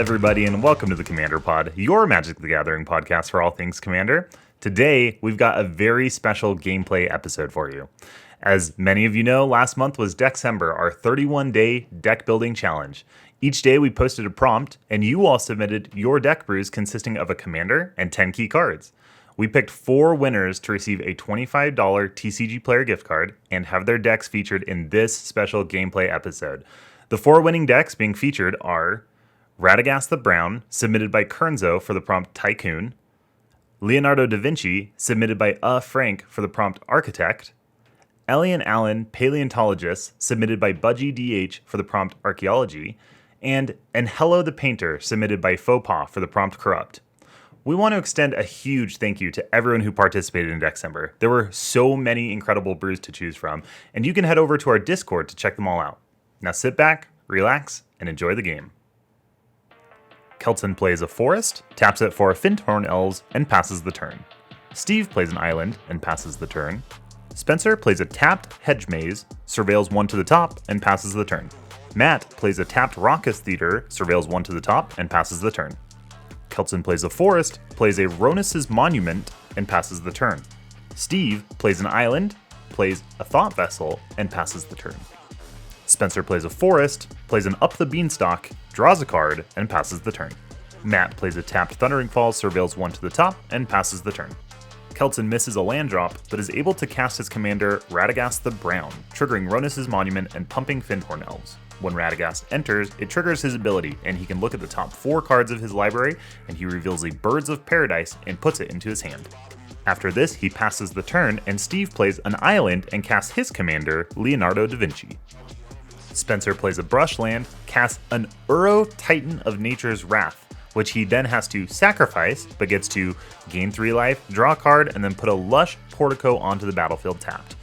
everybody, and welcome to the Commander Pod, your Magic the Gathering podcast for all things Commander. Today, we've got a very special gameplay episode for you. As many of you know, last month was Deckcember, our 31-day deck building challenge. Each day, we posted a prompt, and you all submitted your deck brews consisting of a commander and 10 key cards. We picked 4 winners to receive a $25 TCG Player gift card and have their decks featured in this special gameplay episode. The 4 winning decks being featured are Radagast the Brown, submitted by Kernzo for the prompt Tycoon, Leonardo da Vinci, submitted by Frank for the prompt Architect, Ellie and Alan, Paleontologists, submitted by Budgie DH for the prompt Archaeology, and Anhelo the Painter, submitted by Fauxpas for the prompt Corrupt. We want to extend a huge thank you to everyone who participated in Deckcember. There were so many incredible brews to choose from, and you can head over to our Discord to check them all out. Now sit back, relax, and enjoy the game. Kelton plays a forest, taps it for Finthorn Elves, and passes the turn. Steve plays an island and passes the turn. Spencer plays a tapped hedge maze, surveils 1 to the top, and passes the turn. Matt plays a tapped raucous theater, surveils 1 to the top, and passes the turn. Kelton plays a forest, plays a Ronus's Monument, and passes the turn. Steve plays an island, plays a Thought Vessel, and passes the turn. Spencer plays a forest, plays an Up the Beanstalk, draws a card, and passes the turn. Matt plays a tapped Thundering Falls, surveils 1 to the top, and passes the turn. Kelton misses a land drop, but is able to cast his commander Radagast the Brown, triggering Ronus's Monument and pumping Finthorn Elves. When Radagast enters, it triggers his ability, and he can look at the top 4 cards of his library, and he reveals a Birds of Paradise and puts it into his hand. After this, he passes the turn, and Steve plays an island and casts his commander, Leonardo da Vinci. Spencer plays a brush land, casts an Uro Titan of Nature's Wrath, which he then has to sacrifice, but gets to gain 3 life, draw a card, and then put a Lush Portico onto the battlefield tapped.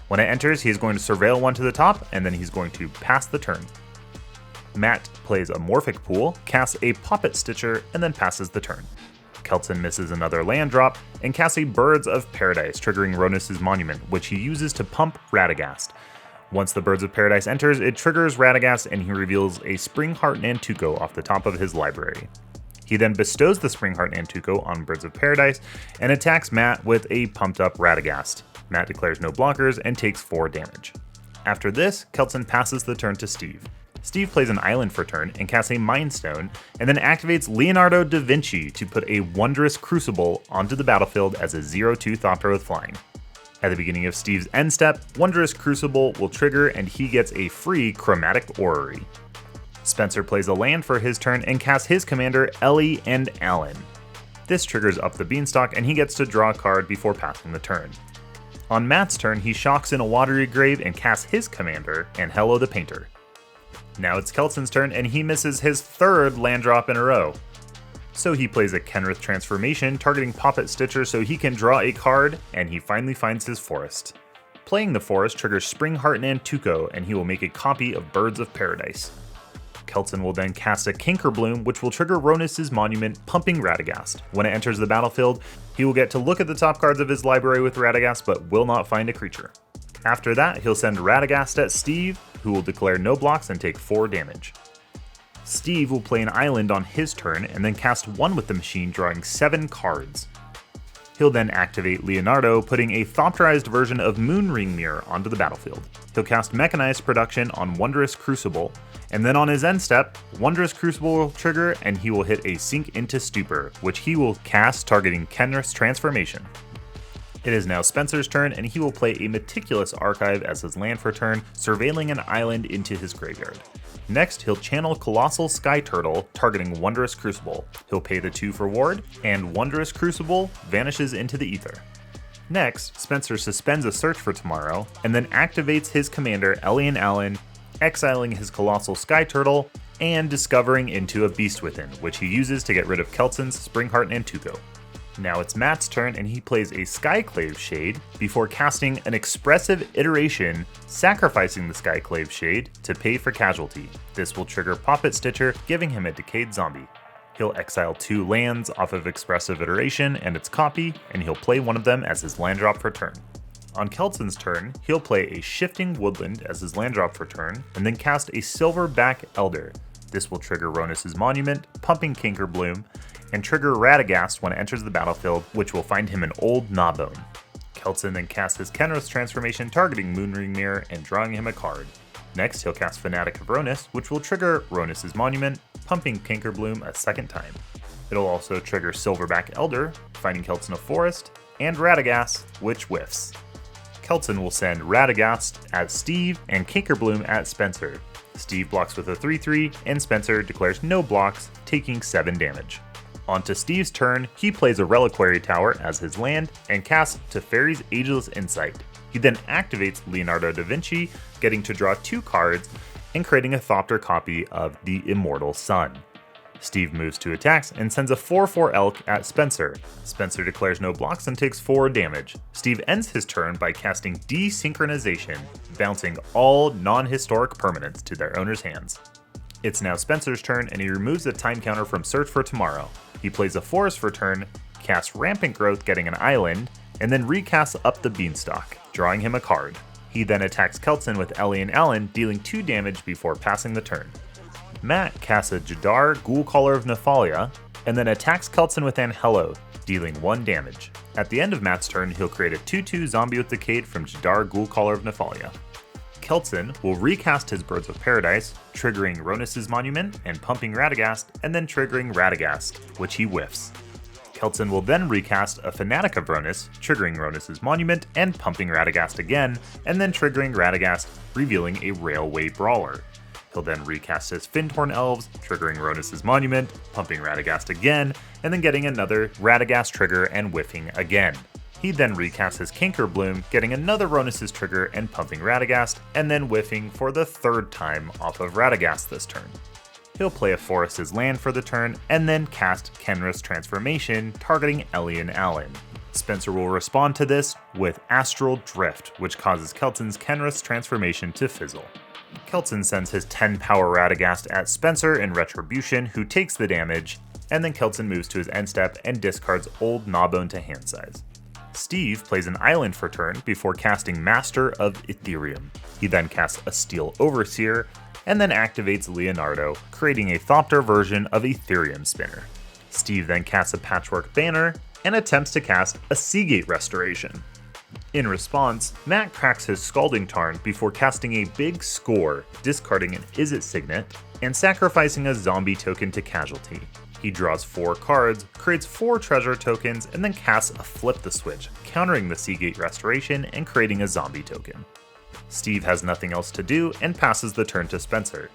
When it enters, he is going to surveil 1 to the top, and then he's going to pass the turn. Matt plays a Morphic Pool, casts a Poppet Stitcher, and then passes the turn. Kelton misses another land drop, and casts a Birds of Paradise, triggering Ronus's Monument, which he uses to pump Radagast. Once the Birds of Paradise enters, it triggers Radagast, and he reveals a Springheart Nantuko off the top of his library. He then bestows the Springheart Nantuko on Birds of Paradise, and attacks Matt with a pumped up Radagast. Matt declares no blockers and takes 4 damage. After this, Kelton passes the turn to Steve. Steve plays an island for turn and casts a Mind Stone, and then activates Leonardo da Vinci to put a Wondrous Crucible onto the battlefield as a 0/2 Thought Thrower with flying. At the beginning of Steve's end step, Wondrous Crucible will trigger and he gets a free Chromatic Orrery. Spencer plays a land for his turn and casts his commander, Ellie and Alan. This triggers Up the Beanstalk and he gets to draw a card before passing the turn. On Matt's turn, he shocks in a Watery Grave and casts his commander, Anhelo the Painter. Now it's Kelton's turn and he misses his 3rd land drop in a row. So he plays a Kenrith Transformation, targeting Poppet Stitcher so he can draw a card, and he finally finds his forest. Playing the forest triggers Springheart Nantuko, and he will make a copy of Birds of Paradise. Kelton will then cast a Cankerbloom, which will trigger Ronus's Monument, pumping Radagast. When it enters the battlefield, he will get to look at the top cards of his library with Radagast, but will not find a creature. After that, he'll send Radagast at Steve, who will declare no blocks and take 4 damage. Steve will play an island on his turn and then cast 1 with the machine, drawing 7 cards. He'll then activate Leonardo, putting a Thopterized version of Moonring Mirror onto the battlefield. He'll cast Mechanized Production on Wondrous Crucible, and then on his end step, Wondrous Crucible will trigger and he will hit a Sink into Stupor, which he will cast targeting Kenrith's Transformation. It is now Spencer's turn, and he will play a Meticulous Archive as his land for turn, surveilling an island into his graveyard. Next, he'll channel Colossal Sky Turtle, targeting Wondrous Crucible. He'll pay the 2 for ward, and Wondrous Crucible vanishes into the ether. Next, Spencer suspends a Search for Tomorrow, and then activates his commander Ellie and Alan, exiling his Colossal Sky Turtle, and discovering into a Beast Within, which he uses to get rid of Kelton's Springheart Nantuko. Now it's Matt's turn, and he plays a Skyclave Shade before casting an Expressive Iteration, sacrificing the Skyclave Shade to pay for casualty. This will trigger Poppet Stitcher, giving him a Decayed Zombie. He'll exile 2 lands off of Expressive Iteration and its copy, and he'll play one of them as his land drop for turn. On Kelton's turn, he'll play a Shifting Woodland as his land drop for turn, and then cast a Silverback Elder. This will trigger Ronus's Monument, pumping Kinkerbloom, and trigger Radagast when it enters the battlefield, which will find him an old Gnawbone. Keltson then casts his Kenrith's transformation targeting Moonring Mirror and drawing him a card. Next, he'll cast Fanatic of Ronus, which will trigger Ronus's Monument, pumping Kinkerbloom a second time. It'll also trigger Silverback Elder, finding Keltson a forest, and Radagast, which whiffs. Keltson will send Radagast at Steve and Kinkerbloom at Spencer. Steve blocks with a 3/3, and Spencer declares no blocks, taking 7 damage. On to Steve's turn, he plays a Reliquary Tower as his land and casts Teferi's Ageless Insight. He then activates Leonardo da Vinci, getting to draw 2 cards and creating a Thopter copy of the Immortal Sun. Steve moves to attacks and sends a 4/4 Elk at Spencer. Spencer declares no blocks and takes 4 damage. Steve ends his turn by casting Desynchronization, bouncing all non-historic permanents to their owner's hands. It's now Spencer's turn and he removes the time counter from Search for Tomorrow. He plays a forest for turn, casts Rampant Growth getting an island, and then recasts Up the Beanstalk, drawing him a card. He then attacks Keltson with Ellie and Alan, dealing 2 damage before passing the turn. Matt casts a Jadar Ghoulcaller of Nephalia, and then attacks Keltson with Anhelo, dealing 1 damage. At the end of Matt's turn, he'll create a 2/2 Zombie with Decade from Jadar Ghoulcaller of Nephalia. Keltson will recast his Birds of Paradise, triggering Ronus's Monument and pumping Radagast, and then triggering Radagast, which he whiffs. Keltson will then recast a Fanatic of Ronus, triggering Ronus's Monument and pumping Radagast again, and then triggering Radagast, revealing a Railway Brawler. He'll then recast his Fintorn Elves, triggering Ronus's Monument, pumping Radagast again, and then getting another Radagast trigger and whiffing again. He then recasts his Kinkerbloom, getting another Ronus's trigger and pumping Radagast, and then whiffing for the 3rd time off of Radagast this turn. He'll play a forest as land for the turn, and then cast Kenrith's Transformation, targeting Ellie and Alan. Spencer will respond to this with Astral Drift, which causes Keltson's Kenrith's Transformation to fizzle. Keltson sends his 10 power Radagast at Spencer in Retribution, who takes the damage, and then Keltson moves to his end step and discards Old Gnawbone to hand size. Steve plays an island for turn before casting Master of Ethereum. He then casts a Steel Overseer, and then activates Leonardo, creating a Thopter version of Ethereum Spinner. Steve then casts a Patchwork Banner, and attempts to cast a Seagate Restoration. In response, Matt cracks his Scalding Tarn before casting a Big Score, discarding an Izzet Signet, and sacrificing a zombie token to Casualty. He draws 4 cards, creates 4 treasure tokens, and then casts a Flip the Switch, countering the Seagate Restoration and creating a zombie token. Steve has nothing else to do and passes the turn to Spencer.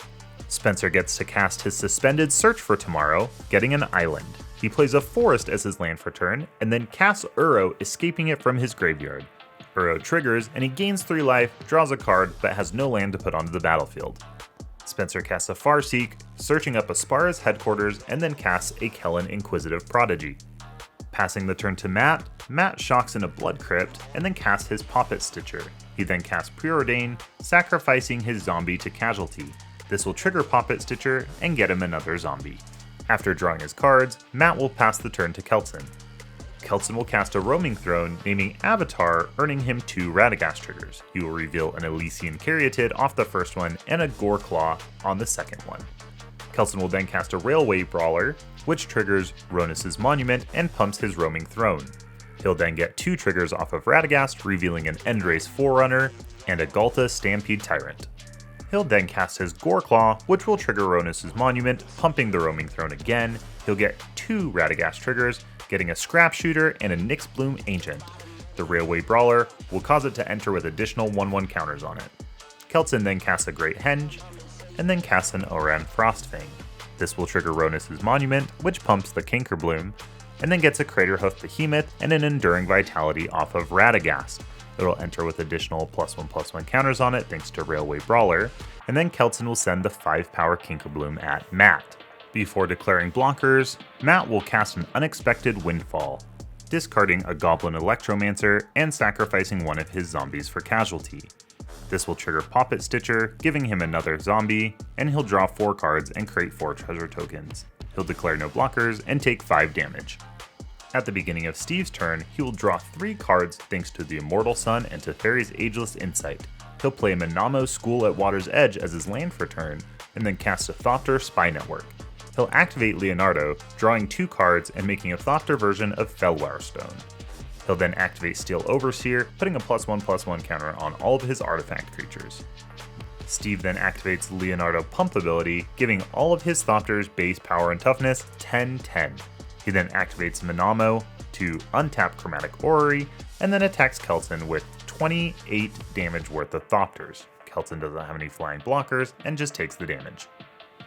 Spencer gets to cast his Suspended Search for Tomorrow, getting an island. He plays a forest as his land for turn, and then casts Uro, escaping it from his graveyard. Uro triggers, and he gains 3 life, draws a card, but has no land to put onto the battlefield. Spencer casts a Farseek, searching up Aspara's headquarters, and then casts a Kellen Inquisitive Prodigy. Passing the turn to Matt, Matt shocks in a Blood Crypt, and then casts his Poppet Stitcher. He then casts Preordain, sacrificing his zombie to Casualty. This will trigger Poppet Stitcher and get him another zombie. After drawing his cards, Matt will pass the turn to Keltson. Keltson will cast a Roaming Throne, naming Avatar, earning him 2 Radagast triggers. He will reveal an Elysian Caryatid off the first one and a Goreclaw on the second one. Keltson will then cast a Railway Brawler, which triggers Ronus's Monument and pumps his Roaming Throne. He'll then get 2 triggers off of Radagast, revealing an Endrace Forerunner and a Galta Stampede Tyrant. He'll then cast his Goreclaw, which will trigger Ronus's Monument, pumping the Roaming Throne again. He'll get 2 Radagast triggers, getting a Scrap Shooter and a Nyxbloom Ancient. The Railway Brawler will cause it to enter with additional 1/1 counters on it. Keltson then casts a Great Henge, and then casts an Oran Frostfang. This will trigger Ronus's Monument, which pumps the Kinkerbloom, and then gets a Craterhoof Behemoth and an Enduring Vitality off of Radagast. It'll enter with additional +1/+1 counters on it thanks to Railway Brawler, and then Keltson will send the 5-power Kinkerbloom at Matt. Before declaring blockers, Matt will cast an Unexpected Windfall, discarding a Goblin Electromancer and sacrificing one of his zombies for Casualty. This will trigger Poppet Stitcher, giving him another zombie, and he'll draw 4 cards and create 4 treasure tokens. He'll declare no blockers and take 5 damage. At the beginning of Steve's turn, he will draw 3 cards thanks to the Immortal Sun and Teferi's Ageless Insight. He'll play Manamo School at Water's Edge as his land for turn, and then cast a Thopter Spy Network. He'll activate Leonardo, drawing 2 cards and making a Thopter version of Fellwarstone. He'll then activate Steel Overseer, putting a +1/+1 counter on all of his artifact creatures. Steve then activates Leonardo Pump ability, giving all of his Thopters base power and toughness 10/10. He then activates Manamo to untap Chromatic Orrery, and then attacks Kelton with 28 damage worth of Thopters. Kelton doesn't have any flying blockers and just takes the damage.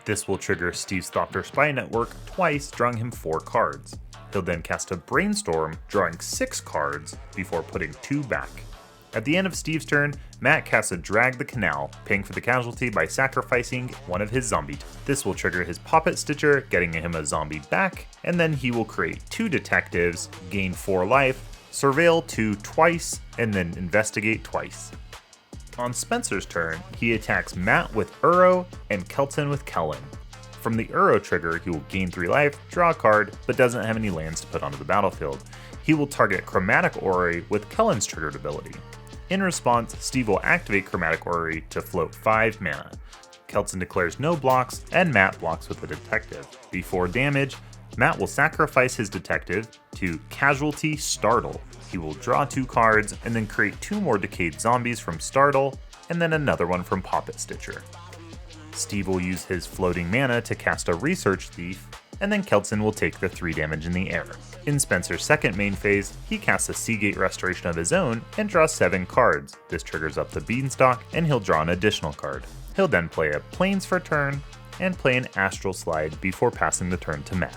This will trigger Steve's Thopter Spy Network twice, drawing him 4 cards. He'll then cast a Brainstorm, drawing 6 cards before putting 2 back. At the end of Steve's turn, Matt casts a Drag the Canal, paying for the casualty by sacrificing one of his zombies. This will trigger his Poppet Stitcher, getting him a zombie back, and then he will create 2 detectives, gain 4 life, surveil 2 twice, and then investigate twice. On Spencer's turn, he attacks Matt with Uro and Kelton with Kellen. From the Uro trigger, he will gain 3 life, draw a card, but doesn't have any lands to put onto the battlefield. He will target Chromatic Orrery with Kellen's triggered ability. In response, Steve will activate Chromatic Orrery to float 5 mana. Kelton declares no blocks, and Matt blocks with a detective. Before damage, Matt will sacrifice his detective to Casualty Startle. He will draw 2 cards, and then create 2 more decayed zombies from Startle, and then another one from Poppet Stitcher. Steve will use his floating mana to cast a Research Thief, and then Kelton will take the 3 damage in the air. In Spencer's second main phase, he casts a Seagate Restoration of his own and draws 7 cards. This triggers up the Beanstalk, and he'll draw an additional card. He'll then play a Plains for turn, and play an Astral Slide before passing the turn to Matt.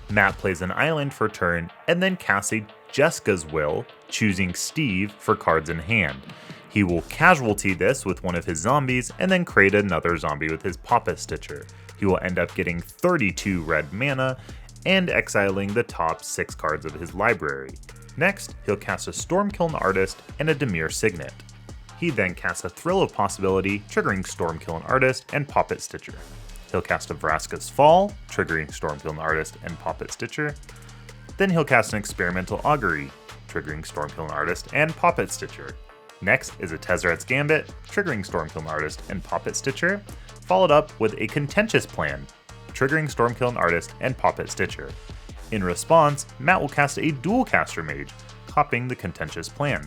Matt plays an Island for turn, and then casts a Jeska's Will, choosing Steve for cards in hand. He will casualty this with one of his zombies, and then create another zombie with his Poppet Stitcher. He will end up getting 32 red mana, and exiling the top 6 cards of his library. Next, he'll cast a Stormkiln Artist and a Dimir Signet. He then casts a Thrill of Possibility, triggering Stormkiln Artist and Poppet Stitcher. He'll cast a Vraska's Fall, triggering Stormkiln Artist and Poppet Stitcher. Then he'll cast an Experimental Augury, triggering Stormkiln Artist and Poppet Stitcher. Next is a Tezzeret's Gambit, triggering Stormkiln Artist and Poppet Stitcher, followed up with a Contentious Plan, triggering Stormkiln Artist and Poppet Stitcher. In response, Matt will cast a Dualcaster Mage, copying the Contentious Plan.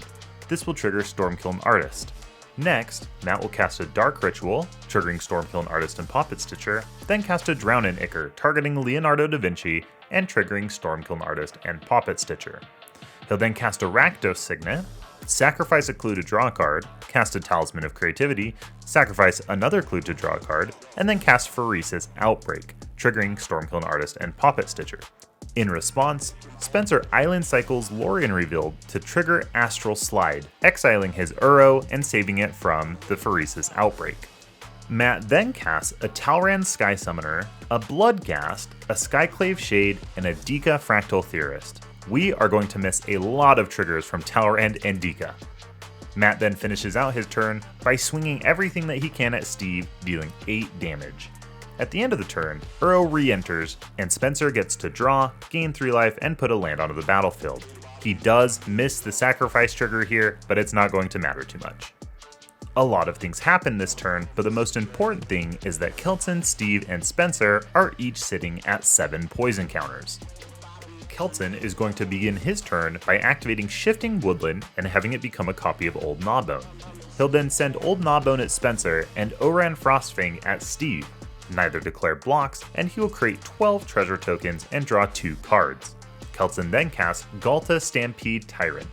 This will trigger Stormkiln Artist. Next, Matt will cast a Dark Ritual, triggering Stormkiln Artist and Poppet Stitcher, then cast a Drownin' Ichor, targeting Leonardo da Vinci and triggering Stormkiln Artist and Poppet Stitcher. He'll then cast a Rakdos Signet, sacrifice a clue to draw a card, cast a Talisman of Creativity, sacrifice another clue to draw a card, and then cast Pheresis Outbreak, triggering Stormkiln Artist and Poppet Stitcher. In response, Spencer Island cycles Lorien Revealed to trigger Astral Slide, exiling his Uro and saving it from the Pheresis Outbreak. Matt then casts a Talran Sky Summoner, a Bloodghast, a Skyclave Shade, and a Dika Fractal Theorist. We are going to miss a lot of triggers from Talrand and Dika. Matt then finishes out his turn by swinging everything that he can at Steve, dealing 8 damage. At the end of the turn, Uro re-enters, and Spencer gets to draw, gain 3 life, and put a land onto the battlefield. He does miss the sacrifice trigger here, but it's not going to matter too much. A lot of things happen this turn, but the most important thing is that Kelton, Steve, and Spencer are each sitting at 7 poison counters. Kelton is going to begin his turn by activating Shifting Woodland and having it become a copy of Old Gnawbone. He'll then send Old Gnawbone at Spencer and Oran Frostfang at Steve. Neither declare blocks, and he will create 12 treasure tokens and draw 2 cards. Kelton then casts Galta Stampede Tyrant.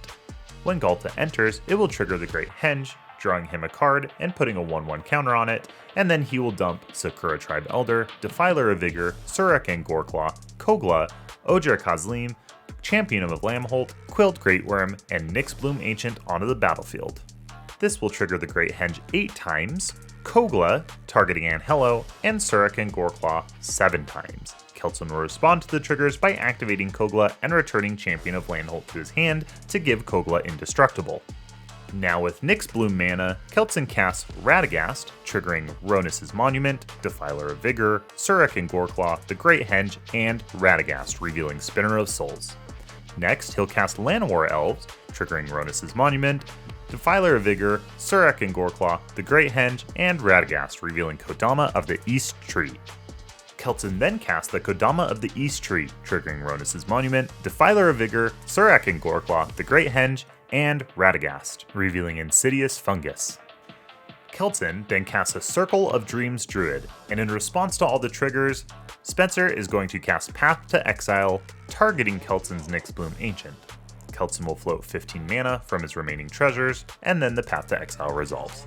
When Galta enters, it will trigger the Great Henge, drawing him a card and putting a 1/1 counter on it, and then he will dump Sakura Tribe Elder, Defiler of Vigor, Surakan Goreclaw, Kogla, Ojer Kazlim, Champion of Lamholt, Quilled Greatworm, and Nyxbloom Ancient onto the battlefield. This will trigger the Great Henge 8 times, Kogla, targeting Anhelo, and Surakan Goreclaw 7 times. Kelton will respond to the triggers by activating Kogla and returning Champion of Landholt to his hand to give Kogla indestructible. Now with Nyxbloom mana, Kelton casts Radagast, triggering Ronus' Monument, Defiler of Vigor, Surakan Goreclaw, the Great Henge, and Radagast, revealing Spinner of Souls. Next, he'll cast Llanowar Elves, triggering Ronus' Monument, Defiler of Vigor, Surek and Goreclaw, the Great Henge, and Radagast, revealing Kodama of the East Tree. Kelton then cast the Kodama of the East Tree, triggering Ronus' Monument, Defiler of Vigor, Surek and Goreclaw, the Great Henge, and Radagast, revealing Insidious Fungus. Kelton then casts a Circle of Dreams Druid, and in response to all the triggers, Spencer is going to cast Path to Exile, targeting Kelton's Nyxbloom Ancient. Kelton will float 15 mana from his remaining treasures, and then the Path to Exile resolves.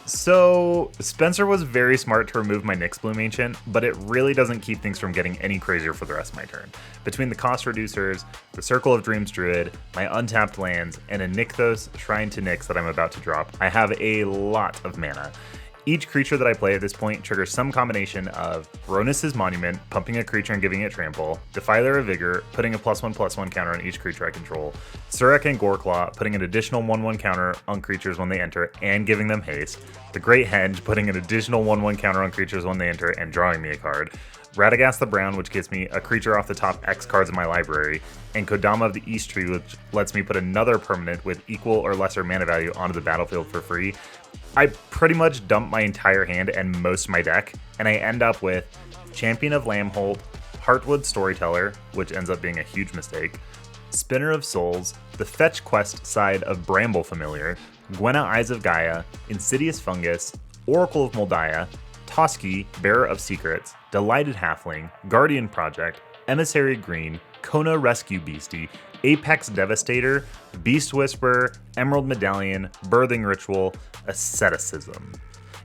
So, Spencer was very smart to remove my Nyxbloom Ancient, but it really doesn't keep things from getting any crazier for the rest of my turn. Between the cost reducers, the Circle of Dreams Druid, my untapped lands, and a Nykthos Shrine to Nyx that I'm about to drop, I have a lot of mana. Each creature that I play at this point triggers some combination of Ronus' Monument, pumping a creature and giving it trample, Defiler of Vigor, putting a +1/+1 counter on each creature I control, Surek and Goreclaw, putting an additional 1/1 counter on creatures when they enter and giving them haste, the Great Henge, putting an additional 1/1 counter on creatures when they enter and drawing me a card, Radagast the Brown, which gets me a creature off the top X cards in my library, and Kodama of the East Tree, which lets me put another permanent with equal or lesser mana value onto the battlefield for free. I pretty much dump my entire hand and most of my deck, and I end up with Champion of Lambhold, Heartwood Storyteller, which ends up being a huge mistake, Spinner of Souls, the Fetch Quest side of Bramble Familiar, Gwenna Eyes of Gaia, Insidious Fungus, Oracle of Moldiah, Toski, Bearer of Secrets, Delighted Halfling, Guardian Project, Emissary Green, Kona Rescue Beastie, Apex Devastator, Beast Whisperer, Emerald Medallion, Birthing Ritual, Asceticism.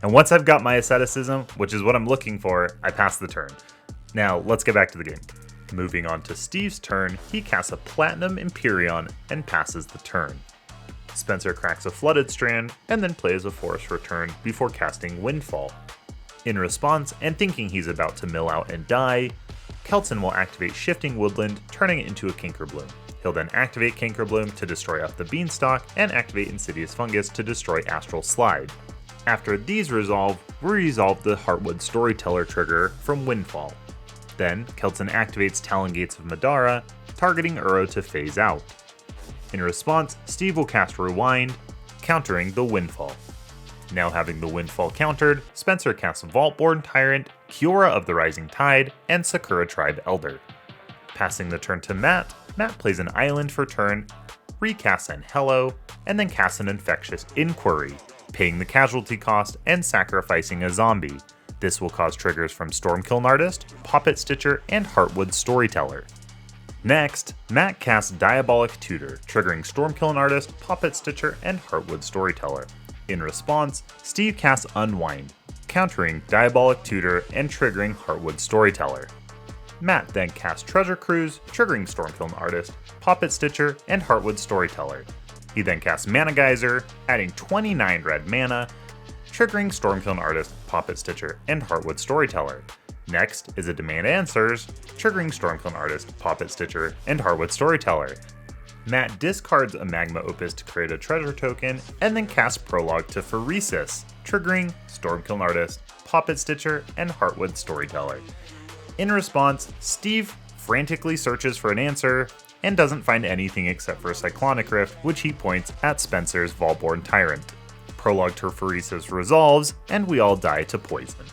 And once I've got my Asceticism, which is what I'm looking for, I pass the turn. Now, let's get back to the game. Moving on to Steve's turn, he casts a Platinum Empyrean and passes the turn. Spencer cracks a Flooded Strand and then plays a Forest Return before casting Windfall. In response, and thinking he's about to mill out and die, Kelton will activate Shifting Woodland, turning it into a Kinkerbloom. He'll then activate Kinkerbloom to destroy off the Beanstalk, and activate Insidious Fungus to destroy Astral Slide. After these resolve, we resolve the Heartwood Storyteller trigger from Windfall. Then, Kelton activates Talon Gates of Madara, targeting Uro to phase out. In response, Steve will cast Rewind, countering the Windfall. Now having the Windfall countered, Spencer casts Vaultborn Tyrant, Kiora of the Rising Tide, and Sakura Tribe Elder. Passing the turn to Matt, Matt plays an island for turn, recasts Anhelo, and then casts an Infectious Inquiry, paying the casualty cost and sacrificing a zombie. This will cause triggers from Stormkiln Artist, Poppet Stitcher, and Heartwood Storyteller. Next, Matt casts Diabolic Tutor, triggering Stormkiln Artist, Poppet Stitcher, and Heartwood Storyteller. In response, Steve casts Unwind, countering Diabolic Tutor and triggering Heartwood Storyteller. Matt then casts Treasure Cruise, triggering Stormkiln Artist, Poppet Stitcher, and Heartwood Storyteller. He then casts Mana Geyser, adding 29 red mana, triggering Stormkiln Artist, Poppet Stitcher, and Heartwood Storyteller. Next is a Demand Answers, triggering Stormkiln Artist, Poppet Stitcher, and Heartwood Storyteller. Matt discards a Magma Opus to create a treasure token, and then casts Prologue to Pheresis, triggering Stormkiln Artist, Poppet Stitcher, and Heartwood Storyteller. In response, Steve frantically searches for an answer, and doesn't find anything except for a Cyclonic Rift, which he points at Spencer's Vaultborn Tyrant. Prologue to Pheresis resolves, and we all die to poison.